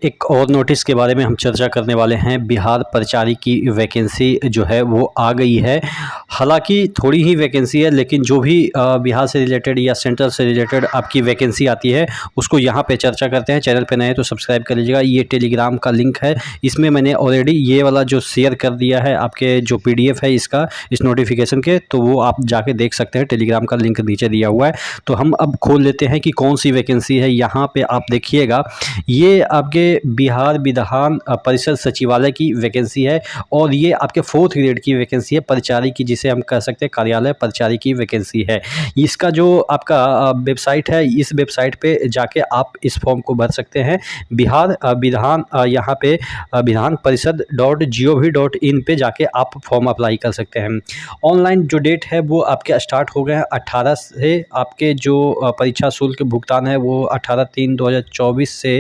एक और नोटिस के बारे में हम चर्चा करने वाले हैं। बिहार परिचारी की वैकेंसी जो है वो आ गई है। हालांकि थोड़ी ही वैकेंसी है, लेकिन जो भी बिहार से रिलेटेड या सेंट्रल से रिलेटेड आपकी वैकेंसी आती है उसको यहाँ पे चर्चा करते हैं। चैनल पे नए हैं तो सब्सक्राइब कर लीजिएगा। ये टेलीग्राम का लिंक है, इसमें मैंने ऑलरेडी ये वाला जो शेयर कर दिया है आपके जो PDF है इसका, इस नोटिफिकेशन के, तो वो आप जाके देख सकते हैं। टेलीग्राम का लिंक नीचे दिया हुआ है। तो हम अब खोल लेते हैं कि कौन सी वैकेंसी है। यहाँ पे आप देखिएगा, ये आपके बिहार विधान परिषद सचिवालय की वैकेंसी है और ये आपके 4th ग्रेड की वैकेंसी है, परिचारी की, जिसे हम कह सकते हैं कार्यालय परिचारी की वैकेंसी है। इसका जो आपका वेबसाइट है, इस वेबसाइट पे जाके आप इस फॉर्म को भर सकते हैं। बिहार विधान यहाँ पे विधान परिषद .gov.in पे जाके आप फॉर्म अप्लाई कर सकते हैं। ऑनलाइन जो डेट है वो आपके स्टार्ट हो गए हैं 18 से। आपके जो परीक्षा शुल्क भुगतान है वो 18/3/2024 से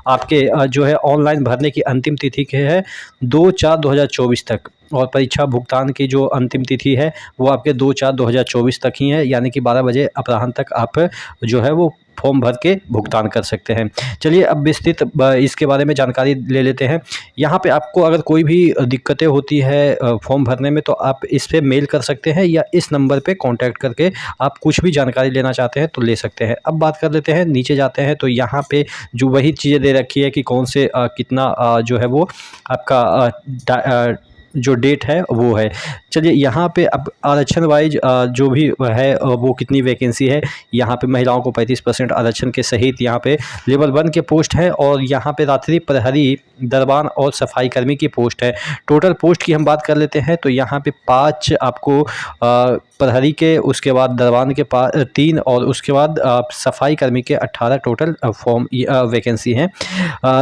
आपके जो है ऑनलाइन भरने की अंतिम तिथि के है 2/4/2024 तक, और परीक्षा भुगतान की जो अंतिम तिथि है वो आपके 2/4/2024 तक ही है, यानी कि 12 बजे अपराह्न तक आप जो है वो फॉर्म भर के भुगतान कर सकते हैं। चलिए अब विस्तृत इसके बारे में जानकारी ले लेते हैं। यहाँ पे आपको अगर कोई भी दिक्कतें होती है फॉर्म भरने में तो आप इस पे मेल कर सकते हैं या इस नंबर पे कांटेक्ट करके आप कुछ भी जानकारी लेना चाहते हैं तो ले सकते हैं। अब बात कर लेते हैं, नीचे जाते हैं तो यहाँ पे जो वही चीज़ें दे रखी है कि कौन से कितना जो है वो आपका जो डेट है वो है। चलिए यहाँ पे अब आरक्षण वाइज जो भी है वो कितनी वैकेंसी है। यहाँ पे महिलाओं को 35% आरक्षण के सहित यहाँ पे लेवल 1 के पोस्ट है, और यहाँ पे रात्रि प्रहरी, दरबान और सफाई कर्मी की पोस्ट है। टोटल पोस्ट की हम बात कर लेते हैं तो यहाँ पे 5 आपको प्रहरी के, उसके बाद दरबान के 3, और उसके बाद सफाई कर्मी के 18 टोटल फॉर्म वैकेंसी हैं।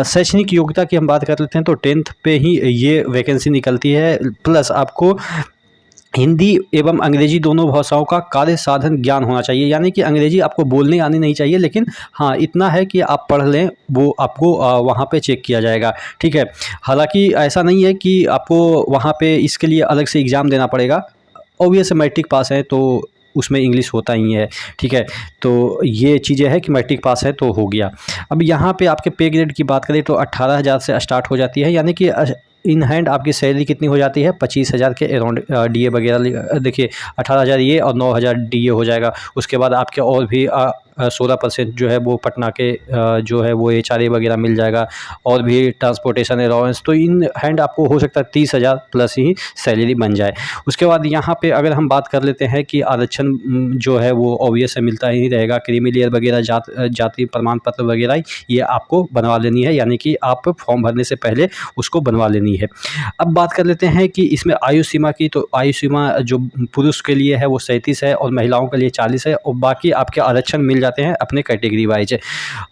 शैक्षणिक योग्यता की हम बात कर लेते हैं तो 10th पे ही ये वैकेंसी निकलती है, प्लस आपको हिंदी एवं अंग्रेजी दोनों भाषाओं का कार्य साधन ज्ञान होना चाहिए। यानी कि अंग्रेजी आपको बोलने आनी नहीं चाहिए, लेकिन हाँ इतना है कि आप पढ़ लें, वो आपको वहाँ पे चेक किया जाएगा। ठीक है, हालांकि ऐसा नहीं है कि आपको वहाँ पे इसके लिए अलग से एग्ज़ाम देना पड़ेगा। ऑब्वियस मैट्रिक पास है तो उसमें इंग्लिश होता ही है। ठीक है, तो ये चीज़ें हैं कि मैट्रिक पास है तो हो गया। अब यहाँ पे आपके पे ग्रेड की बात करें तो 18,000 से स्टार्ट हो जाती है, यानी कि इन हैंड आपकी सैलरी कितनी हो जाती है 25,000 के अराउंड। DA वगैरह देखिए 18,000 ये और 9,000 DA हो जाएगा। उसके बाद आपके और भी 16% जो है वो पटना के जो है वो HRA वगैरह मिल जाएगा, और भी ट्रांसपोर्टेशन अलाउंस, तो इन हैंड आपको हो सकता है 30,000 प्लस ही सैलरी बन जाए। उसके बाद यहाँ पे अगर हम बात कर लेते हैं कि आरक्षण जो है वो ऑब्वियस है मिलता ही रहेगा। क्रीमी लेयर वगैरह, जाति प्रमाण पत्र वगैरह ये आपको बनवा लेनी है, यानी कि आप फॉर्म भरने से पहले उसको बनवा लेनी है। अब बात कर लेते हैं कि इसमें आयु सीमा की, तो आयु सीमा जो पुरुष के लिए है वो 37 है और महिलाओं के लिए 40 है, और बाकी आपके आरक्षण मिल जाते हैं अपने कैटेगरी वाइज।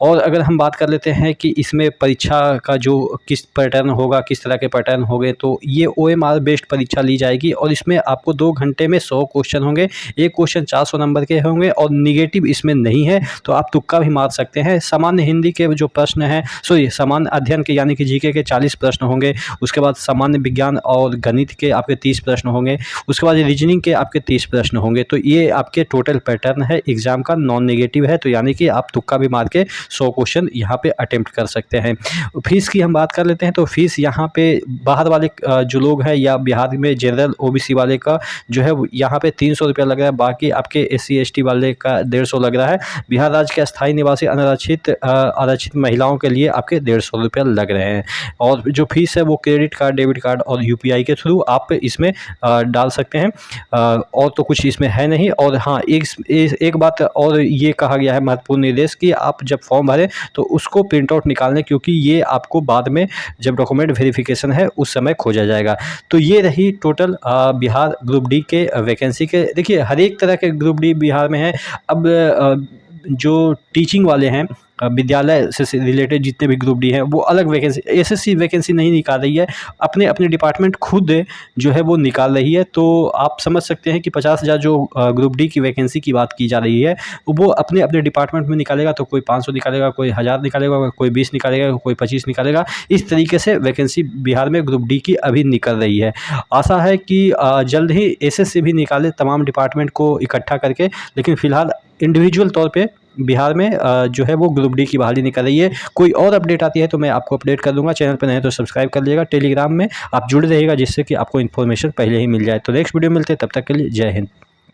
और अगर हम बात कर लेते हैं कि इसमें परीक्षा का जो किस पैटर्न होगा, किस तरह के पैटर्न होंगे, तो ये OMR बेस्ड परीक्षा ली जाएगी, और इसमें आपको 2 घंटे में 100 क्वेश्चन होंगे। एक क्वेश्चन 400 नंबर के होंगे, और निगेटिव इसमें नहीं है, तो आप तुक्का भी मार सकते हैं। सामान्य हिंदी के जो प्रश्न हैं, सामान्य अध्ययन के यानी कि GK के 40 प्रश्न होंगे। उसके बाद सामान्य विज्ञान और गणित के आपके 30 प्रश्न होंगे। उसके बाद रीजनिंग के आपके 30 प्रश्न होंगे। तो ये आपके टोटल पैटर्न है एग्जाम का, नॉन नेगेटिव है, तो यानी कि आप तुक्का भी मार के 100 क्वेश्चन यहाँ पे अटेम्प्ट कर सकते हैं। फीस की हम बात कर लेते हैं तो फीस यहाँ पे बाहर वाले जो लोग हैं या बिहार में जनरल OBC वाले का जो है यहाँ पे 300 रुपया लग रहा है। बाकी आपके SC ST वाले का 150 लग रहा है। बिहार राज्य के अस्थायी निवासी आरक्षित महिलाओं के लिए आपके 150 रुपया लग रहे हैं। और जो फीस है वो क्रेडिट कार्ड, डेबिट कार्ड और UPI के थ्रू आप इसमें डाल सकते हैं। और तो कुछ इसमें है नहीं। और हाँ, एक बात और ये कहा गया है महत्वपूर्ण निर्देश कि आप जब फॉर्म भरें तो उसको प्रिंट आउट निकाल लें, क्योंकि ये आपको बाद में जब डॉक्यूमेंट वेरिफिकेशन है उस समय खोजा जाएगा। तो ये रही टोटल बिहार ग्रुप डी के वैकेंसी के। देखिए हर एक तरह के ग्रुप डी बिहार में है। अब जो टीचिंग वाले हैं, विद्यालय से रिलेटेड जितने भी ग्रुप डी हैं वो अलग वैकेंसी, SSC वैकेंसी नहीं निकाल रही है, अपने अपने डिपार्टमेंट खुद जो है वो निकाल रही है। तो आप समझ सकते हैं कि 50,000 जो ग्रुप डी की वैकेंसी की बात की जा रही है वो अपने अपने डिपार्टमेंट में निकालेगा। तो कोई 500 निकालेगा, कोई 1000 निकालेगा, कोई 20 निकालेगा, कोई 25 निकालेगा। इस तरीके से वैकेंसी बिहार में ग्रुप डी की अभी निकल रही है। आशा है कि जल्द ही SSC भी निकाले तमाम डिपार्टमेंट को इकट्ठा करके, लेकिन फ़िलहाल इंडिविजुअल तौर पे बिहार में जो है वो ग्रुप डी की बहाली निकल रही है। कोई और अपडेट आती है तो मैं आपको अपडेट कर दूंगा। चैनल पर नए तो सब्सक्राइब कर लीजिएगा। टेलीग्राम में आप जुड़े रहिएगा जिससे कि आपको इन्फॉर्मेशन पहले ही मिल जाए। तो नेक्स्ट वीडियो मिलते हैं, तब तक के लिए जय हिंद।